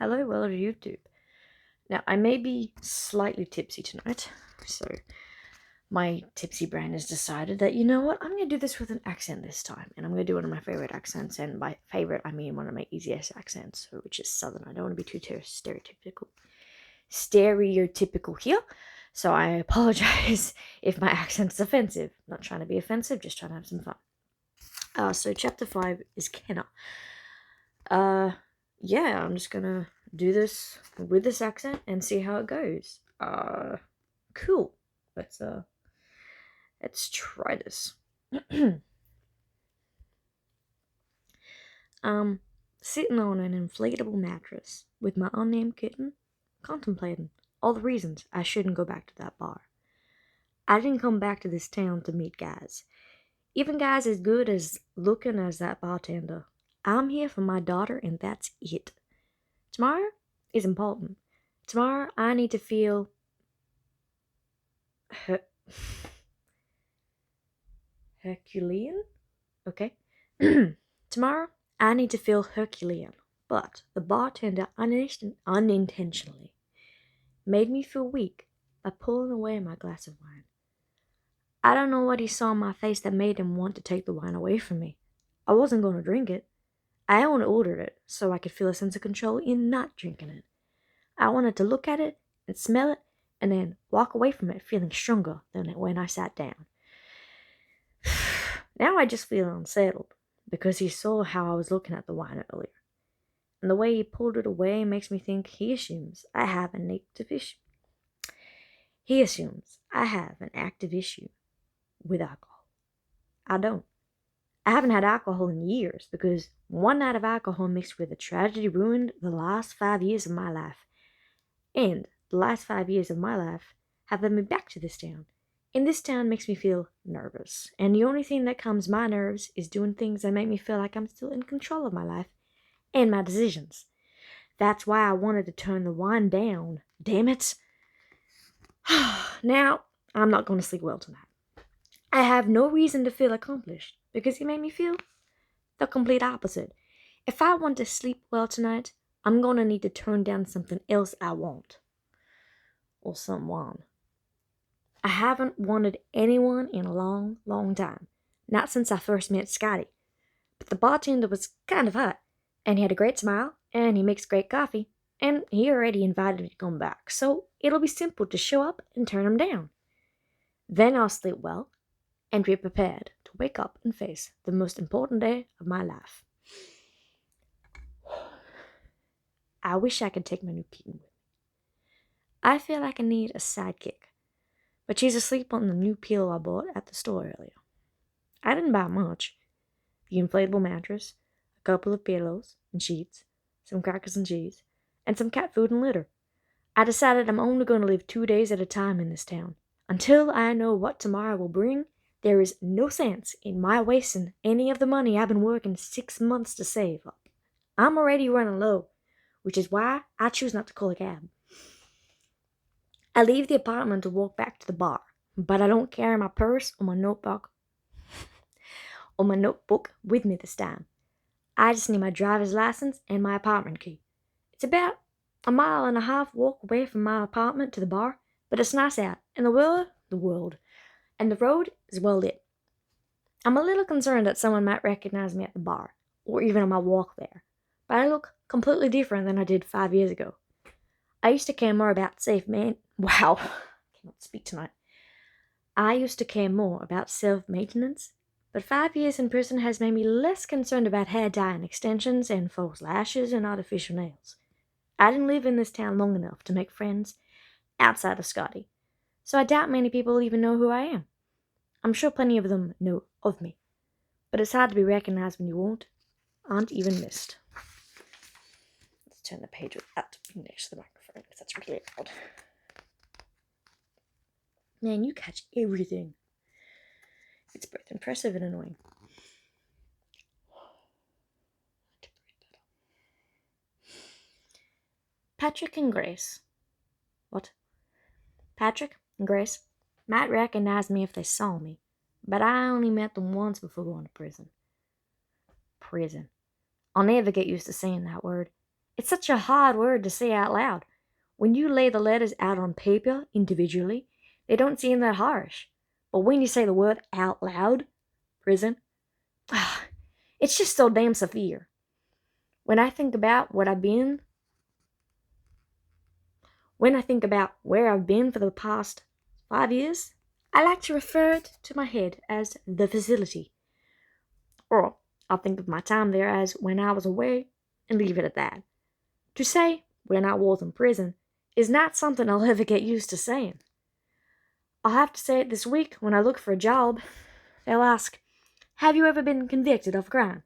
Hello, world of YouTube. Now, I may be slightly tipsy tonight, so my tipsy brain has decided that, you know what, I'm going to do this with an accent this time, and I'm going to do one of my favorite accents, and by favorite, I mean one of my easiest accents, which is Southern. I don't want to be too stereotypical here, so I apologize if my accent's offensive. I'm not trying to be offensive, just trying to have some fun. So chapter 5 is Kenna. Yeah, I'm just gonna do this with this accent and see how it goes. Cool. Let's try this. Sitting on an inflatable mattress with my unnamed kitten, contemplating all the reasons I shouldn't go back to that bar. I didn't come back to this town to meet guys, even guys as good as looking as that bartender. I'm here for my daughter, and that's it. Tomorrow is important. Tomorrow I need to feel Herculean? Okay. Tomorrow I need to feel Herculean, but the bartender unintentionally made me feel weak by pulling away my glass of wine. I don't know what he saw in my face that made him want to take the wine away from me. I wasn't going to drink it. I only ordered it so I could feel a sense of control in not drinking it. I wanted to look at it and smell it and then walk away from it feeling stronger than when I sat down. Now I just feel unsettled because he saw how I was looking at the wine earlier. And the way he pulled it away makes me think he assumes I have an active issue. He assumes I have an active issue with alcohol. I don't. I haven't had alcohol in years because one night of alcohol mixed with a tragedy ruined the last 5 years of my life. And the last 5 years of my life have led me back to this town. And this town makes me feel nervous. And the only thing that calms my nerves is doing things that make me feel like I'm still in control of my life and my decisions. That's why I wanted to turn the wine down. Damn it. Now, I'm not going to sleep well tonight. I have no reason to feel accomplished because he made me feel the complete opposite. If I want to sleep well tonight, I'm going to need to turn down something else I want. Or someone. I haven't wanted anyone in a long, long time. Not since I first met Scotty. But the bartender was kind of hot, and he had a great smile, and he makes great coffee, and he already invited me to come back, so it'll be simple to show up and turn him down. Then I'll sleep well, and be prepared to wake up and face the most important day of my life. I wish I could take my new kitten with me. I feel like I need a sidekick. But she's asleep on the new pillow I bought at the store earlier. I didn't buy much. The inflatable mattress, a couple of pillows and sheets, some crackers and cheese, and some cat food and litter. I decided I'm only going to live 2 days at a time in this town. Until I know what tomorrow will bring, there is no sense in my wasting any of the money I've been working 6 months to save up. I'm already running low, which is why I choose not to call a cab. I leave the apartment to walk back to the bar, but I don't carry my purse or my notebook with me this time. I just need my driver's license and my apartment key. It's about 1.5 miles walk away from my apartment to the bar, but it's nice out, and the road is well lit. I'm a little concerned that someone might recognize me at the bar, or even on my walk there, but I look completely different than I did 5 years ago. I used to care more about Wow, I cannot speak tonight. I used to care more about self-maintenance, but 5 years in prison has made me less concerned about hair dye and extensions and false lashes and artificial nails. I didn't live in this town long enough to make friends outside of Scotty, so I doubt many people even know who I am. I'm sure plenty of them know of me, but it's hard to be recognized when you aren't even missed. Let's turn the page without being next to the microphone, because that's really loud. Man, you catch everything. It's both impressive and annoying. Patrick and Grace. What? Patrick and Grace might recognize me if they saw me, but I only met them once before going to prison. Prison. I'll never get used to saying that word. It's such a hard word to say out loud. When you lay the letters out on paper individually, they don't seem that harsh. But when you say the word out loud, prison, it's just so damn severe. When I think about when I think about where I've been for the past 5 years, I like to refer to my head as the facility. Or I'll think of my time there as when I was away and leave it at that. To say when I was in prison is not something I'll ever get used to saying. I'll have to say it this week when I look for a job. They'll ask, "Have you ever been convicted of a crime?"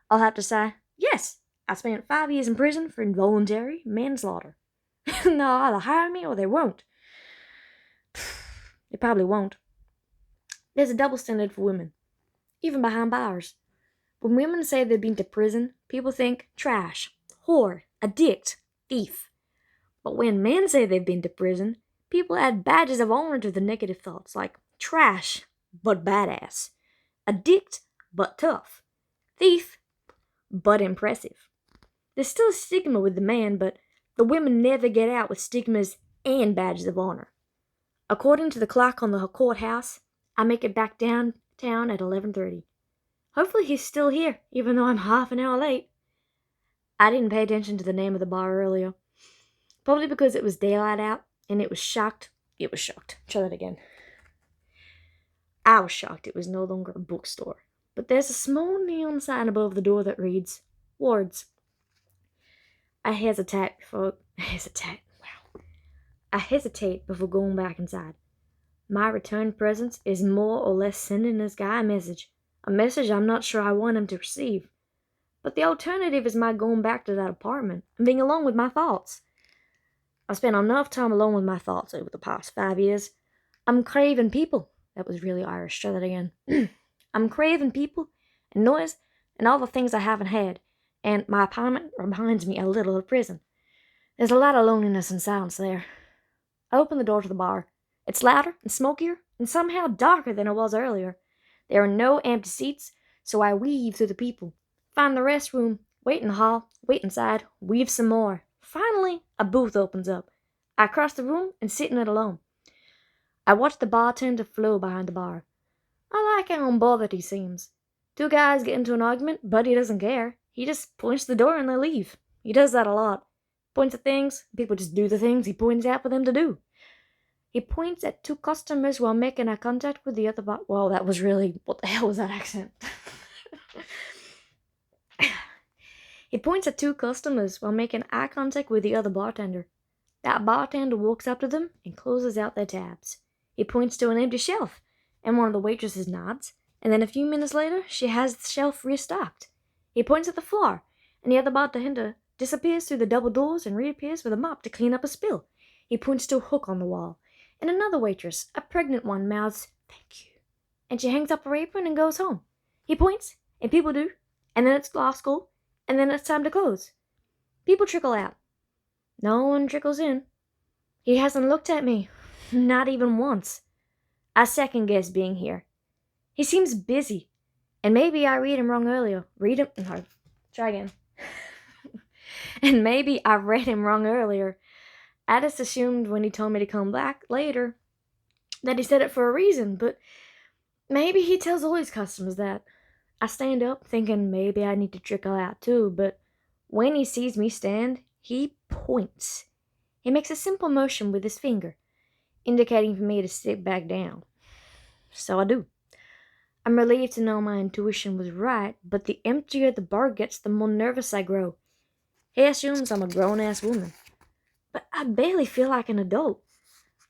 I'll have to say, "Yes, I spent 5 years in prison for involuntary manslaughter." They'll either hire me or they won't. They probably won't. There's a double standard for women, even behind bars. When women say they've been to prison, people think trash, whore, addict, thief. But when men say they've been to prison, people add badges of honor to the negative thoughts, like trash, but badass, addict, but tough, thief, but impressive. There's still a stigma with the man, but the women never get out with stigmas and badges of honor. According to the clock on the courthouse, I make it back downtown at 11:30. Hopefully he's still here, even though I'm half an hour late. I didn't pay attention to the name of the bar earlier. Probably because it was daylight out, and it was shocked. Try that again. I was shocked it was no longer a bookstore. But there's a small neon sign above the door that reads, Wards. I hesitate before going back inside. My return presence is more or less sending this guy a message I'm not sure I want him to receive. But the alternative is my going back to that apartment and being alone with my thoughts. I've spent enough time alone with my thoughts over the past 5 years. I'm craving people. That was really Irish. Try that again. I'm craving people and noise and all the things I haven't had, and my apartment reminds me a little of prison. There's a lot of loneliness and silence there. I open the door to the bar. It's louder and smokier and somehow darker than it was earlier. There are no empty seats, so I weave through the people. Find the restroom, wait in the hall, wait inside, weave some more. Finally, a booth opens up. I cross the room and sit in it alone. I watch the bartender flow behind the bar. I like how unbothered he seems. Two guys get into an argument, but he doesn't care. He just points to the door and they leave. He does that a lot. Points at things, people just do the things he points out for them to do. He points at two customers while making eye contact with the other bar. Well, that was really... What the hell was that accent? He points at two customers while making eye contact with the other bartender. That bartender walks up to them and closes out their tabs. He points to an empty shelf, and one of the waitresses nods, and then a few minutes later, she has the shelf restocked. He points at the floor, and the other bartender disappears through the double doors and reappears with a mop to clean up a spill. He points to a hook on the wall, and another waitress, a pregnant one, mouths, "Thank you," and she hangs up her apron and goes home. He points, and people do, and then it's last call, and then it's time to close. People trickle out. No one trickles in. He hasn't looked at me, not even once. I second guess being here. He seems busy, and maybe I read him wrong earlier. Try again. And maybe I read him wrong earlier. I just assumed when he told me to come back later that he said it for a reason, but maybe he tells all his customers that. I stand up thinking maybe I need to trickle out too, but when he sees me stand, he points. He makes a simple motion with his finger, indicating for me to sit back down. So I do. I'm relieved to know my intuition was right, but the emptier the bar gets, the more nervous I grow. He assumes I'm a grown-ass woman, but I barely feel like an adult.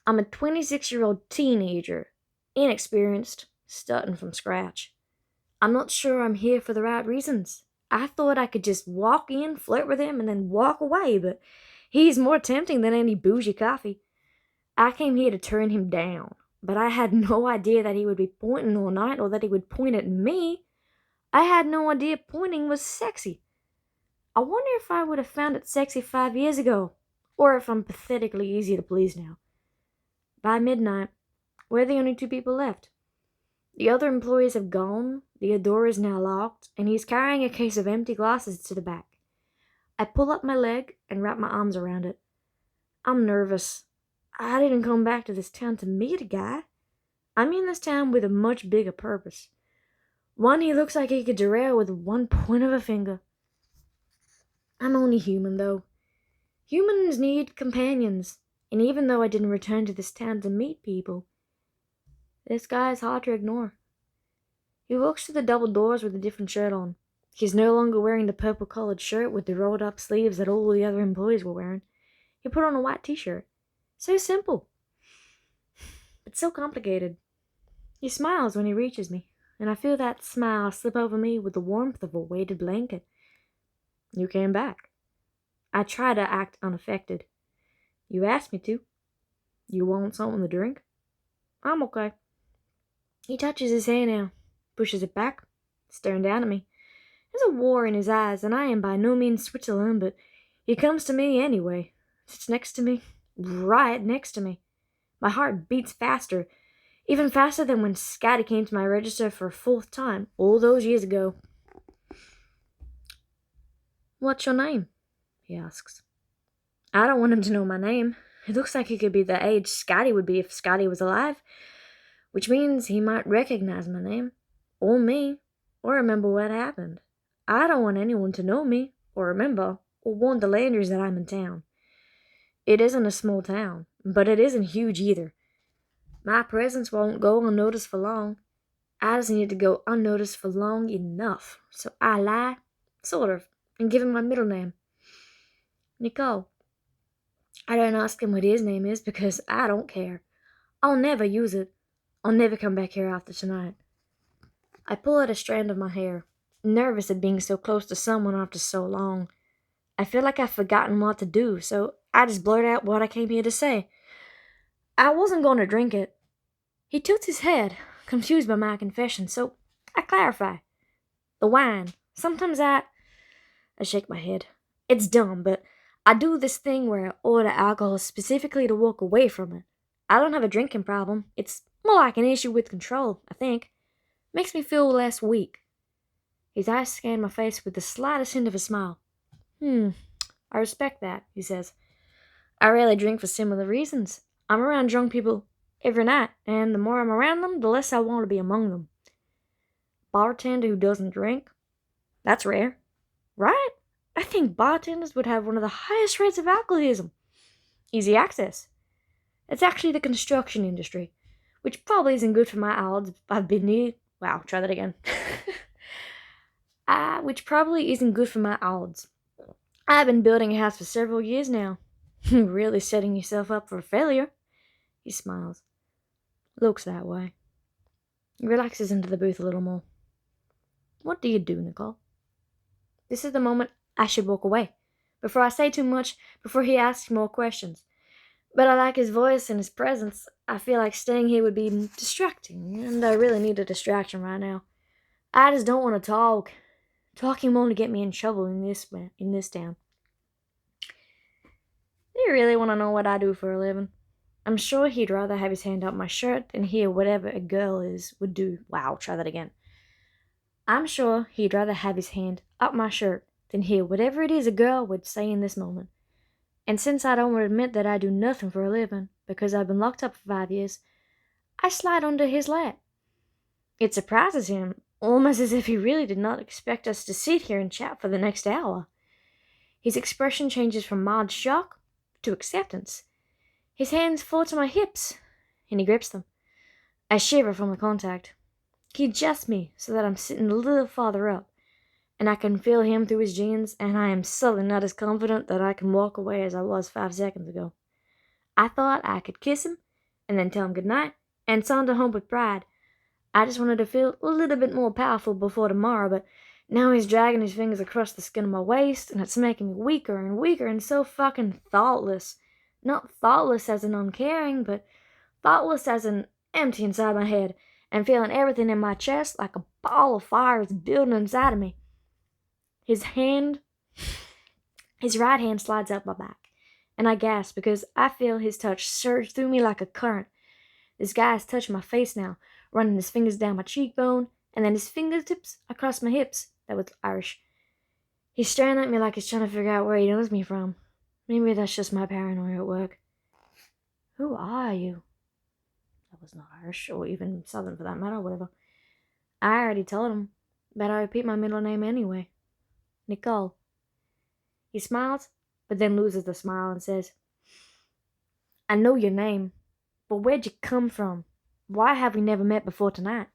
I'm a 26-year-old teenager, inexperienced, starting from scratch. I'm not sure I'm here for the right reasons. I thought I could just walk in, flirt with him, and then walk away, but he's more tempting than any bougie coffee. I came here to turn him down, but I had no idea that he would be pointing all night or that he would point at me. I had no idea pointing was sexy. I wonder if I would have found it sexy 5 years ago, or if I'm pathetically easy to please now. By midnight, we're the only two people left. The other employees have gone, the door is now locked, and he's carrying a case of empty glasses to the back. I pull up my leg and wrap my arms around it. I'm nervous. I didn't come back to this town to meet a guy. I'm in this town with a much bigger purpose. One he looks like he could derail with one point of a finger. I'm only human, though. Humans need companions, and even though I didn't return to this town to meet people, this guy is hard to ignore. He walks through the double doors with a different shirt on. He's no longer wearing the purple-colored shirt with the rolled-up sleeves that all the other employees were wearing. He put on a white t-shirt. So simple, but so complicated. He smiles when he reaches me, and I feel that smile slip over me with the warmth of a weighted blanket. You came back. I try to act unaffected. You asked me to. You want something to drink? I'm okay. He touches his hair now, pushes it back, staring down at me. There's a war in his eyes, and I am by no means Switzerland, but he comes to me anyway. Sits next to me, right next to me. My heart beats faster, even faster than when Scotty came to my register for a 4th time, all those years ago. What's your name? He asks. I don't want him to know my name. It looks like he could be the age Scotty would be if Scotty was alive, which means he might recognize my name, or me, or remember what happened. I don't want anyone to know me, or remember, or warn the Landers that I'm in town. It isn't a small town, but it isn't huge either. My presence won't go unnoticed for long. I just need to go unnoticed for long enough, so I lie, sort of, and give him my middle name. Nicole. I don't ask him what his name is because I don't care. I'll never use it. I'll never come back here after tonight. I pull at a strand of my hair, nervous at being so close to someone after so long. I feel like I've forgotten what to do, so I just blurt out what I came here to say. I wasn't going to drink it. He tilts his head, confused by my confession, so I clarify. The wine. Sometimes I shake my head. It's dumb, but I do this thing where I order alcohol specifically to walk away from it. I don't have a drinking problem. It's more like an issue with control, I think. Makes me feel less weak. His eyes scan my face with the slightest hint of a smile. I respect that, he says. I rarely drink for similar reasons. I'm around drunk people every night, and the more I'm around them, the less I want to be among them. Bartender who doesn't drink? That's rare, right? I think bartenders would have one of the highest rates of alcoholism. Easy access. It's actually the construction industry, which probably isn't good for my odds. I've been near... Wow, try that again. Which probably isn't good for my odds. I've been building a house for several years now. Really setting yourself up for failure. He smiles. Looks that way. He relaxes into the booth a little more. What do you do, Nicole? This is the moment I should walk away, before I say too much, before he asks more questions. But I like his voice and his presence. I feel like staying here would be distracting, and I really need a distraction right now. I just don't want to talk. Talking won't get me in trouble in this town. Do you really want to know what I do for a living? I'm sure he'd rather have his hand up my shirt than hear whatever a girl would do. Wow, try that again. I'm sure he'd rather have his hand up my shirt than hear whatever it is a girl would say in this moment. And since I don't want to admit that I do nothing for a living, because I've been locked up for 5 years, I slide under his lap. It surprises him, almost as if he really did not expect us to sit here and chat for the next hour. His expression changes from mild shock to acceptance. His hands fall to my hips, and he grips them. I shiver from the contact. He adjusts me so that I'm sitting a little farther up, and I can feel him through his jeans, and I am suddenly not as confident that I can walk away as I was 5 seconds ago. I thought I could kiss him, and then tell him goodnight, and saunter home with pride. I just wanted to feel a little bit more powerful before tomorrow, but now he's dragging his fingers across the skin of my waist, and it's making me weaker and weaker and so fucking thoughtless. Not thoughtless as in uncaring, but thoughtless as in empty inside my head, and feeling everything in my chest like a ball of fire is building inside of me. His right hand slides up my back, and I gasp because I feel his touch surge through me like a current. This guy is touching my face now, running his fingers down my cheekbone, and then his fingertips across my hips. That was Irish. He's staring at me like he's trying to figure out where he knows me from. Maybe that's just my paranoia at work. Who are you? That was not Irish, or even Southern for that matter, whatever. I already told him, but I repeat my middle name anyway. Nicole. He smiles, but then loses the smile and says, I know your name, but where'd you come from? Why have we never met before tonight?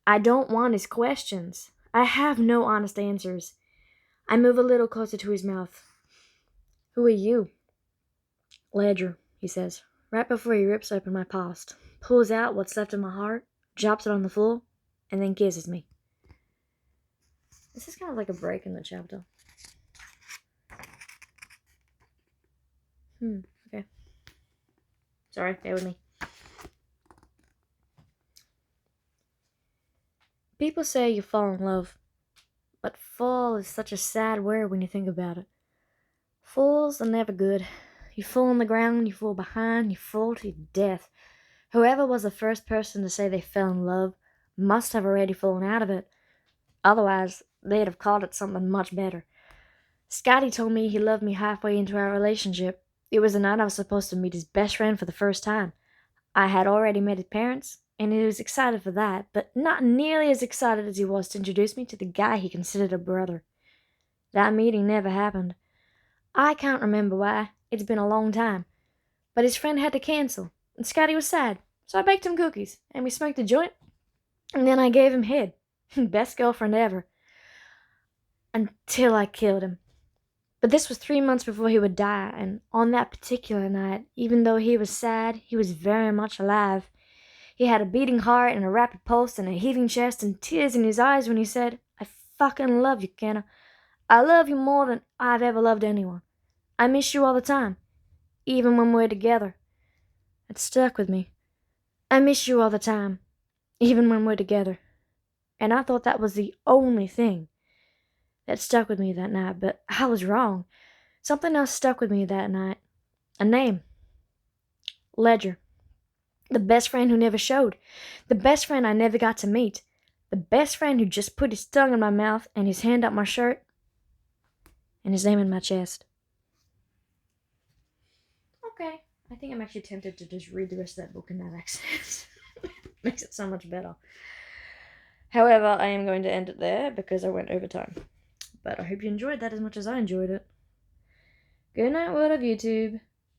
I don't want his questions. I have no honest answers. I move a little closer to his mouth. Who are you? Ledger, he says, right before he rips open my past, pulls out what's left of my heart, drops it on the floor, and then kisses me. This is kind of like a break in the chapter. Okay. Sorry, bear with me. People say you fall in love, but fall is such a sad word when you think about it. Falls are never good. You fall on the ground, you fall behind, you fall to your death. Whoever was the first person to say they fell in love must have already fallen out of it. Otherwise, they'd have called it something much better. Scotty told me he loved me halfway into our relationship. It was the night I was supposed to meet his best friend for the first time. I had already met his parents, and he was excited for that, but not nearly as excited as he was to introduce me to the guy he considered a brother. That meeting never happened. I can't remember why. It's been a long time. But his friend had to cancel, and Scotty was sad, so I baked him cookies, and we smoked a joint, and then I gave him head. Best girlfriend ever. Until I killed him. But this was 3 months before he would die, and on that particular night, even though he was sad, he was very much alive. He had a beating heart and a rapid pulse and a heaving chest and tears in his eyes when he said, I fucking love you, Kenna. I love you more than I've ever loved anyone. I miss you all the time, even when we're together. It stuck with me. I miss you all the time, even when we're together. And I thought that was the only thing that stuck with me that night, but I was wrong. Something else stuck with me that night. A name. Ledger. The best friend who never showed. The best friend I never got to meet. The best friend who just put his tongue in my mouth and his hand up my shirt and his name in my chest. Okay, I think I'm actually tempted to just read the rest of that book in that accent. Makes it so much better. However, I am going to end it there because I went over time. But I hope you enjoyed that as much as I enjoyed it. Good night, world of YouTube.